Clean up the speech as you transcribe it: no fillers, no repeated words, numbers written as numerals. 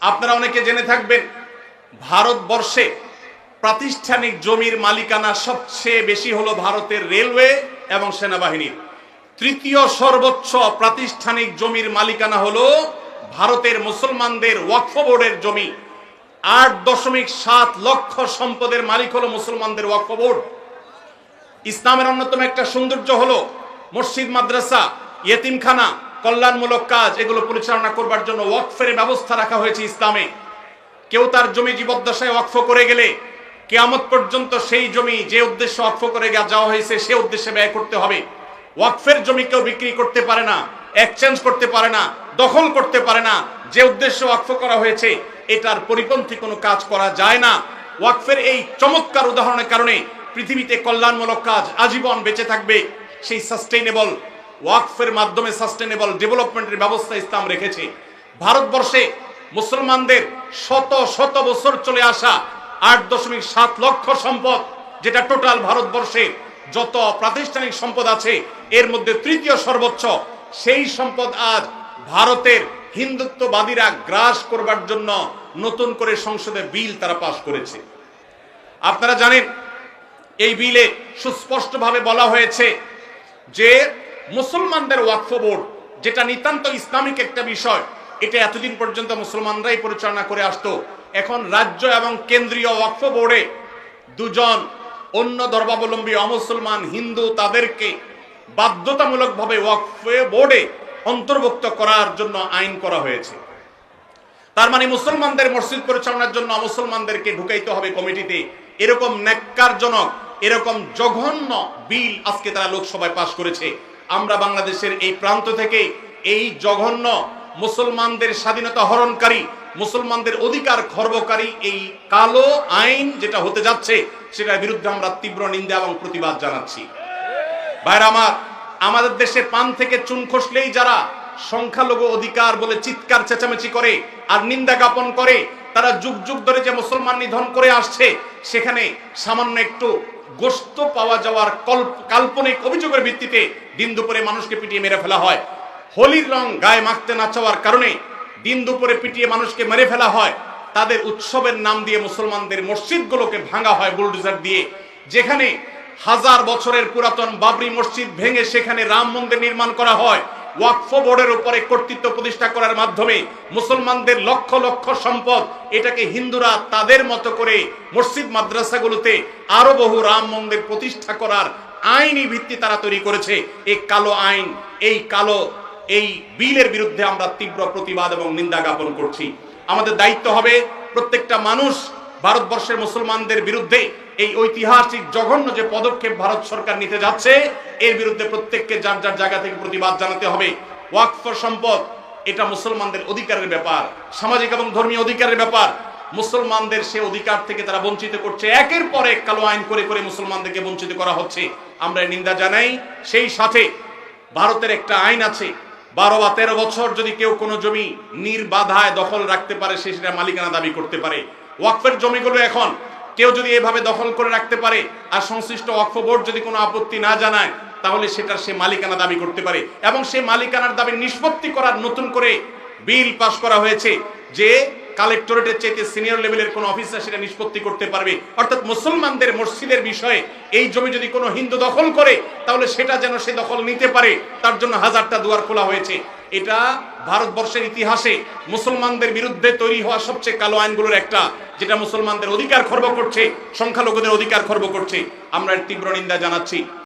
আপনারা অনেকে জেনে থাকবেন ভারতবর্ষে প্রাতিষ্ঠানিক জমির মালিকানা সবচেয়ে বেশি হলো ভারতের রেলওয়ে এবং সেনাবাহিনীর। তৃতীয় সর্বোচ্চ প্রাতিষ্ঠানিক জমির মালিকানা হলো ভারতের মুসলমানদের ওয়াকফ বোর্ডের জমি। 8.7 লক্ষ সম্পদের মালিক হলো মুসলমানদের ওয়াকফ বোর্ড। ইসলামের অন্যতম একটা সৌন্দর্য হলো মসজিদ, মাদ্রাসা, ইয়েতিমখানা, কল্যাণমূলক কাজ এগুলো পরিচালনা করবার জন্য ওয়াকফের ব্যবস্থা রাখা হয়েছে ইসলামে। কেউ তার জমি জীবদ্দশায় ওয়াকফ করে গেলে কিয়ামত পর্যন্ত সেই জমি যে উদ্দেশ্যে ওয়াকফ করে যাওয়া হয়েছে সে উদ্দেশ্যে ব্যয় করতে হবে। ওয়াকফের জমি কেউ বিক্রি করতে পারে না, এক্সচেঞ্জ করতে পারে না, দখল করতে পারে না। যে উদ্দেশ্যে ওয়াকফ করা হয়েছে এটার পরিপন্থী কোনো কাজ করা যায় না। ওয়াকফের এই চমৎকার উদাহরণের কারণে পৃথিবীতে কল্যাণমূলক কাজ আজীবন বেঁচে থাকবে। সেই সাস্টেইনেবল ওয়াকফের মাধ্যমে সাস্টেইনেবল ডেভেলপমেন্টের ব্যবস্থা ইসলাম রেখেছে। ভারতবর্ষে মুসলমানদের শত শত বছর চলে আসা 8.7 লক্ষ সম্পদ, যেটা টোটাল ভারতবর্ষে যত প্রাতিষ্ঠানিক সম্পদ আছে এর মধ্যে তৃতীয় সর্বোচ্চ। সেই সম্পদ আজ ভারতের হিন্দুত্ববাদীরা গ্রাস করবার জন্য নতুন করে সংসদে বিল তারা পাশ করেছে। আপনারা জানেন এই বিলে সুস্পষ্টভাবে বলা হয়েছে যে মুসলমানদের ওয়াকফ বোর্ড, যেটা নিতান্ত ইসলামিক একটা বিষয়, এটা এতদিন পর্যন্ত মুসলমানরাই পরিচালনা করে আসতো। এখন রাজ্য এবং কেন্দ্রীয় ওয়াকফ বোর্ডে দুজন অন্য ধর্মাবলম্বী অমুসলমান হিন্দু তাদেরকে বাধ্যতামূলকভাবে ওয়াকফ বোর্ডে অন্তর্ভুক্ত করার জন্য আইন করা হয়েছে। তার মানে মুসলমানদের মসজিদ পরিচালনার জন্য মুসলমানদেরকে ঢুকাইতে হবে কমিটিতে। এরকম ন্যাক্কারজনক, এরকম জঘন্য বিল আজকে তারা লোকসভায় পাশ করেছে। আমরা বাংলাদেশের এই প্রান্ত থেকে এই জঘন্য মুসলমানদের স্বাধীনতা হরণকারী, মুসলমানদের অধিকার খর্বকারী এই কালো আইন যেটা হতে যাচ্ছে সেটার বিরুদ্ধে আমরা তীব্র নিন্দা এবং প্রতিবাদ জানাচ্ছি। ভাইরা আমার, আমাদের দেশে পান থেকে চুন খসলেই যারা সংখ্যালঘু অধিকার বলে চিৎকার চেঁচামেচি করে আর নিন্দা জ্ঞাপন করে, তারা যুগ যুগ ধরে যে মুসলমান নিধন করে আসছে সেখানে সামান্য একটু গোশত পাওয়া যাওয়ার কাল্পনিক অভিযোগের ভিত্তিতে দিন দুপুরে মানুষকে পিটিয়ে মেরে ফেলা হয়। হোলির রং গায়ে মাখতে না চাওয়ার কারণে দিন দুপুরে পিটিয়ে মানুষকে মেরে ফেলা হয়। তাদের উৎসবের নাম দিয়ে মুসলমানদের মসজিদগুলোকে ভাঙা হয় বুলডোজার দিয়ে। যেখানে 1000 বছরের পুরাতন বাবরি মসজিদ ভেঙে সেখানে রাম মন্দির নির্মাণ করা হয়। ওয়াকফ বোর্ডের উপরে কর্তৃত্ব প্রতিষ্ঠা করার মাধ্যমে মুসলমানদের লক্ষ লক্ষ সম্পদ, এটাকে হিন্দুরা তাদের মতো করে মসজিদ মাদ্রাসাগুলোতে আরো বহু রাম মন্দির প্রতিষ্ঠা করার আইনি ভিত্তি তারা তৈরি করেছে। এই কালো আইন, এই বিলের বিরুদ্ধে আমরা তীব্র প্রতিবাদ এবং নিন্দা জ্ঞাপন করছি। আমাদের দায়িত্ব হবে প্রত্যেকটা মানুষ ভারতবর্ষের মুসলমানদের বিরুদ্ধে এই ঐতিহাসিক জঘন্য যে পদক্ষেপ ভারত সরকার নিতে যাচ্ছে এর বিরুদ্ধে প্রত্যেককে যার যার জায়গা থেকে প্রতিবাদ জানাতে হবে। ওয়াকফ সম্পদ এটা মুসলমানদের অধিকারের ব্যাপার, সামাজিক এবং ধর্মীয় অধিকারের ব্যাপার। মুসলমানদের সে অধিকার থেকে তারা বঞ্চিত করছে। একের পর এক কালো আইন করে করে মুসলমানদেরকে বঞ্চিত করা হচ্ছে। আমরা নিন্দা জানাই। সেই সাথে ভারতের একটা আইন আছে, 12 বা 13 বছর যদি কেউ কোনো জমি নির্বাধায় দখল রাখতে পারে সে সেটা মালিকানা দাবি করতে পারে। ওয়াকফের জমিগুলো এখন কেউ যদি এভাবে দখল করে রাখতে পারে আর সংশ্লিষ্ট ওয়াকফ বোর্ড যদি কোনো আপত্তি না জানায় তাহলে সেটার সে মালিকানা দাবি করতে পারে। এবং সেই মালিকানার দাবি নিষ্পত্তি করার নতুন করে বিল পাস করা হয়েছে যে কালেক্টরেটের চাইতে সিনিয়র লেভেলের কোন অফিসার সেটা নিষ্পত্তি করতে পারবে। অর্থাৎ মুসলমানদের মসজিদের বিষয়ে এই জমি যদি কোনো হিন্দু দখল করে তাহলে সেটা যেন সে দখল নিতে পারে, তার জন্য 1000টা দুয়ার খোলা হয়েছে। এটা ভারতবর্ষের ইতিহাসে মুসলমানদের বিরুদ্ধে তৈরি হওয়া সবচেয়ে কালো আইনগুলোর একটা, যেটা মুসলমানদের অধিকার খর্ব করছে, সংখ্যালঘুদের অধিকার খর্ব করছে। আমরা এর তীব্র নিন্দা জানাচ্ছি।